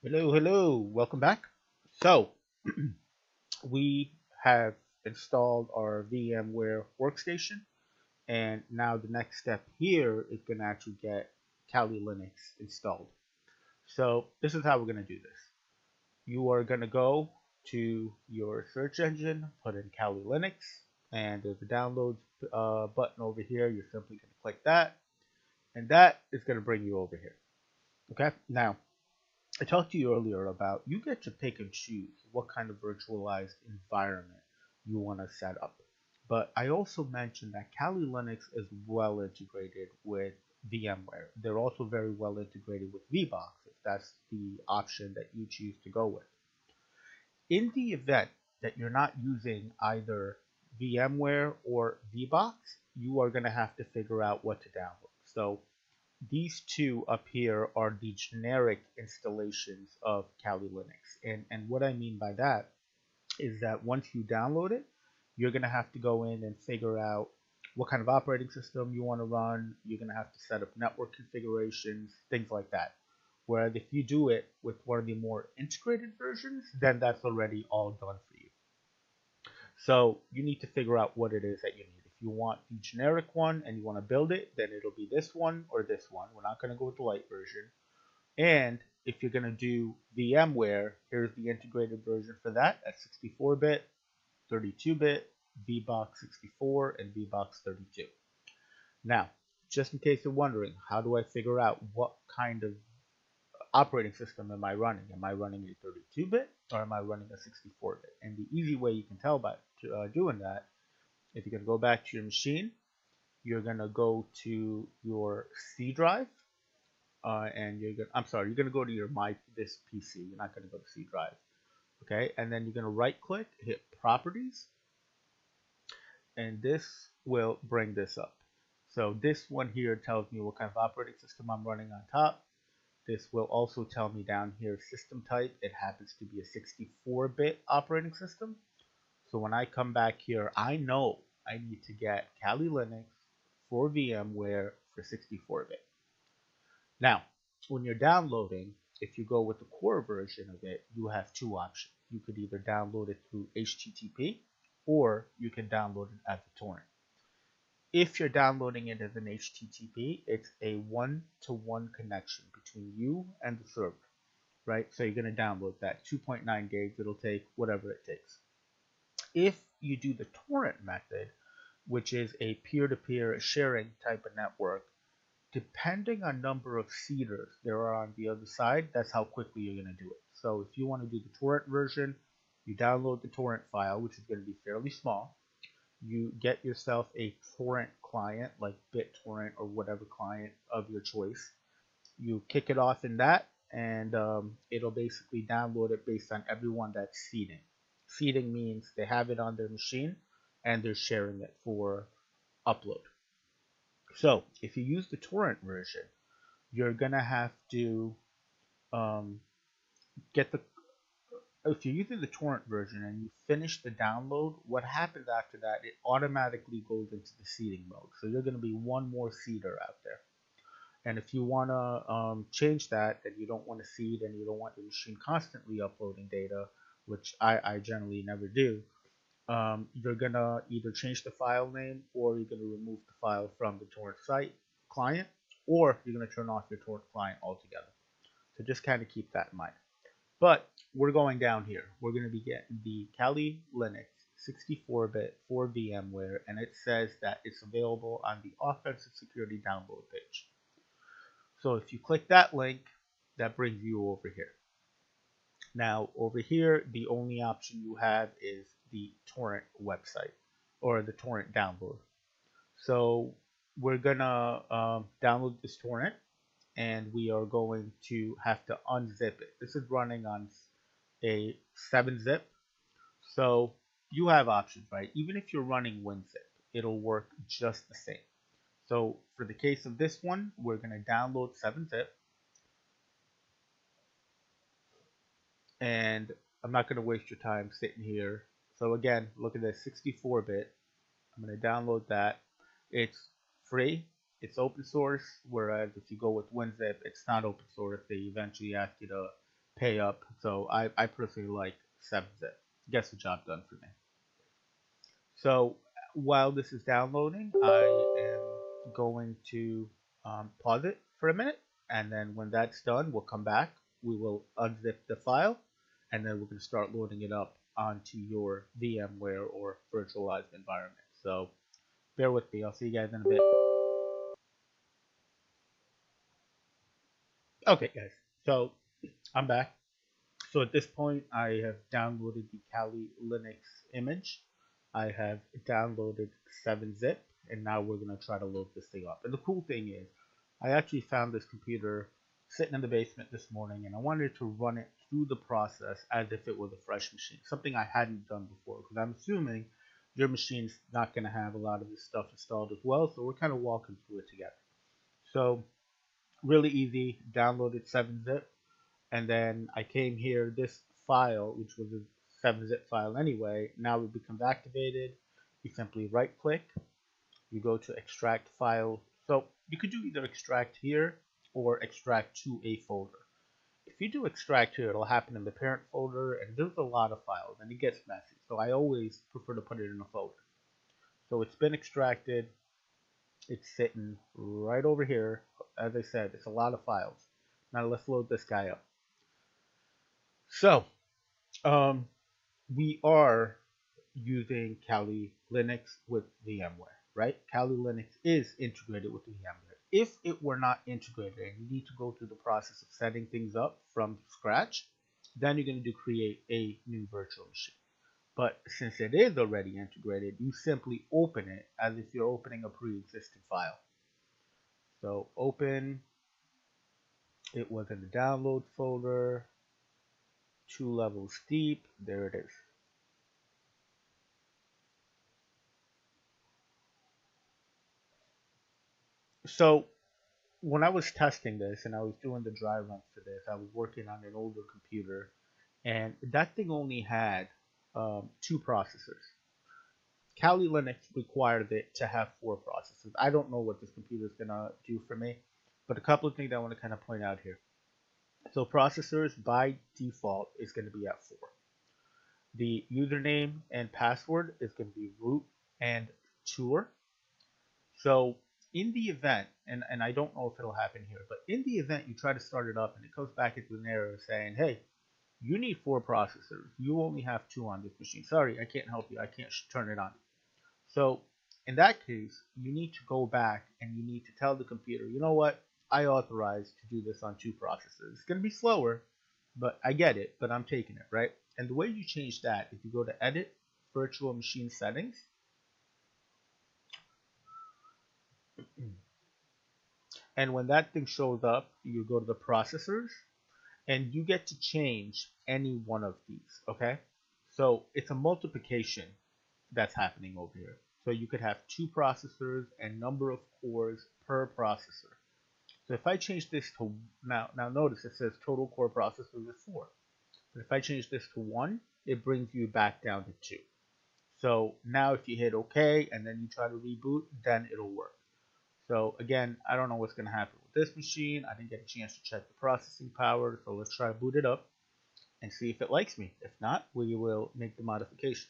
Hello, hello, welcome back. So, we have installed our VMware workstation, and now the next step here is going to actually get Kali Linux installed. So, this is how we're going to do this. You are going to go to your search engine, put in Kali Linux, and there's a download button over here. You're simply going to click that, and that is going to bring you over here. Okay, now I talked to you earlier about you get to pick and choose what kind of virtualized environment you want to set up. But I also mentioned that Kali Linux is well integrated with VMware. They're also very well integrated with VBox if that's the option that you choose to go with. In the event that you're not using either VMware or VBox, you are going to have to figure out what to download. So these two up here are the generic installations of Kali Linux. And what I mean by that is that once you download it, you're going to have to go in and figure out what kind of operating system you want to run. You're going to have to set up network configurations, things like that. Whereas if you do it with one of the more integrated versions, then that's already all done for you. So you need to figure out what it is that you need. If you want the generic one and you want to build it, then it'll be this one or this one. We're not going to go with the light version. And if you're going to do VMware, here's the integrated version for that at 64-bit, 32-bit, VBox 64, and VBox 32. Now, just in case you're wondering, how do I figure out what kind of operating system am I running? Am I running a 32-bit or am I running a 64-bit? And the easy way you can tell by doing that, if you're going to go back to your machine, you're going to go to your C drive, and you're going to go to your this PC. You're not going to go to C drive, okay? And then you're going to right click, hit Properties, and this will bring this up. So this one here tells me what kind of operating system I'm running on top. This will also tell me down here system type. It happens to be a 64-bit operating system. So when I come back here, I know I need to get Kali Linux for VMware for 64-bit. Now, when you're downloading, if you go with the core version of it, you have two options. You could either download it through HTTP or you can download it as a torrent. If you're downloading it as an HTTP, it's a one-to-one connection between you and the server, right? So you're going to download that 2.9 gigs. It'll take whatever it takes. If you do the torrent method, which is a peer-to-peer sharing type of network, depending on number of seeders there are on the other side, that's how quickly you're going to do it. So if you want to do the torrent version, you download the torrent file, which is going to be fairly small. You get yourself a torrent client like BitTorrent or whatever client of your choice. You kick it off in that, and it'll basically download it based on everyone that's seeding. Seeding means they have it on their machine and they're sharing it for upload. So if you use the torrent version, you're gonna have to um, get the if you're using the torrent version and you finish the download, what happens after that, it automatically goes into the seeding mode. So you're going to be one more seeder out there. And if you want to change that, and you don't want to seed and you don't want your machine constantly uploading data, which I generally never do, you're going to either change the file name or you're going to remove the file from the torrent site client, or you're going to turn off your torrent client altogether. So just kind of keep that in mind. But we're going down here. We're going to be getting the Kali Linux 64-bit for VMware, and it says that it's available on the Offensive Security download page. So if you click that link, that brings you over here. Now, over here, the only option you have is the torrent website or the torrent download. So we're going to download this torrent, and we are going to have to unzip it. This is running on a 7-zip. So you have options, right? Even if you're running WinZip, it'll work just the same. So for the case of this one, we're going to download 7-zip. And I'm not going to waste your time sitting here. So again, look at this 64-bit. I'm going to download that. It's free. It's open source, whereas if you go with WinZip, it's not open source. They eventually ask you to pay up. So I personally like 7-zip. Gets the job done for me. So while this is downloading, I am going to pause it for a minute, and then when that's done, we'll come back. We will unzip the file, and then we're going to start loading it up onto your VMware or virtualized environment. So bear with me. I'll see you guys in a bit. Okay, guys. So I'm back. So at this point, I have downloaded the Kali Linux image. I have downloaded 7-zip, and now we're going to try to load this thing up. And the cool thing is, I actually found this computer sitting in the basement this morning, and I wanted to run it through the process as if it was a fresh machine, something I hadn't done before, because I'm assuming your machine's not going to have a lot of this stuff installed as well, so we're kind of walking through it together. So really easy, downloaded 7-zip, and then I came here, this file, which was a 7-zip file anyway, now it becomes activated. You simply right click, you go to extract file. So you could do either extract here or extract to a folder. If you do extract here, it'll happen in the parent folder, and there's a lot of files and it gets messy. So I always prefer to put it in a folder. So it's been extracted. It's sitting right over here. As I said, it's a lot of files. Now let's load this guy up. So um, we are using Kali Linux with VMware, right? Kali Linux is integrated with VMware. If it were not integrated and you need to go through the process of setting things up from scratch, then you're going to create a new virtual machine. But since it is already integrated, you simply open it as if you're opening a pre-existing file. So open, it was in the download folder, 2 levels deep, there it is. So when I was testing this and I was doing the dry runs for this, I was working on an older computer, and that thing only had 2 processors. Kali Linux required it to have 4 processors. I don't know what this computer is gonna do for me, but a couple of things I want to kind of point out here. So processors by default is going to be at 4. The username and password is going to be root and tour. So in the event, and I don't know if it'll happen here, but in the event you try to start it up and it comes back into an error saying, hey, you need 4 processors. You only have 2 on this machine. Sorry, I can't help you. I can't turn it on. So in that case, you need to go back and you need to tell the computer, you know what? I authorize to do this on 2 processors. It's going to be slower, but I get it, but I'm taking it, right? And the way you change that is you go to Edit, Virtual Machine Settings, and when that thing shows up, you go to the processors, and you get to change any one of these, okay? So it's a multiplication that's happening over here. So you could have 2 processors and number of cores per processor. So if I change this to, now notice it says total core processors is 4. But if I change this to 1, it brings you back down to 2. So now if you hit OK and then you try to reboot, then it'll work. So again, I don't know what's going to happen with this machine. I didn't get a chance to check the processing power. So let's try to boot it up and see if it likes me. If not, we will make the modifications.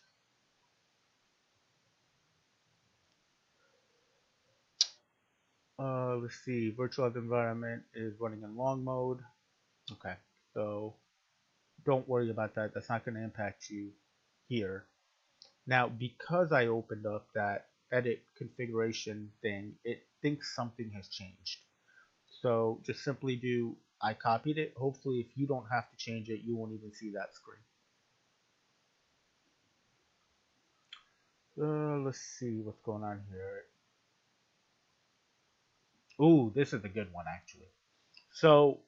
Let's see, virtualized environment is running in long mode. Okay, so don't worry about that. That's not going to impact you here. Now, because I opened up that edit configuration thing, it thinks something has changed. So just simply do, I copied it. Hopefully, if you don't have to change it, you won't even see that screen. Let's see what's going on here. Ooh, this is a good one, actually. So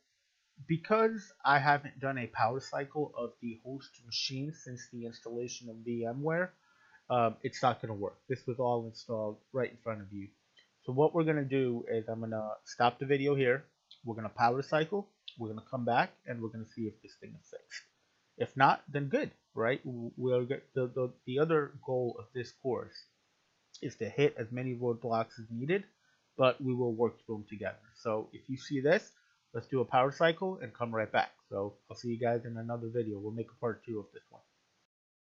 because I haven't done a power cycle of the host machine since the installation of VMware, it's not going to work. This was all installed right in front of you. So what we're going to do is I'm going to stop the video here. We're going to power cycle. We're going to come back and we're going to see if this thing is fixed. If not, then good, right? We'll get the other goal of this course is to hit as many roadblocks as needed, but we will work through them together. So if you see this, let's do a power cycle and come right back. So I'll see you guys in another video. We'll make a part 2 of this one.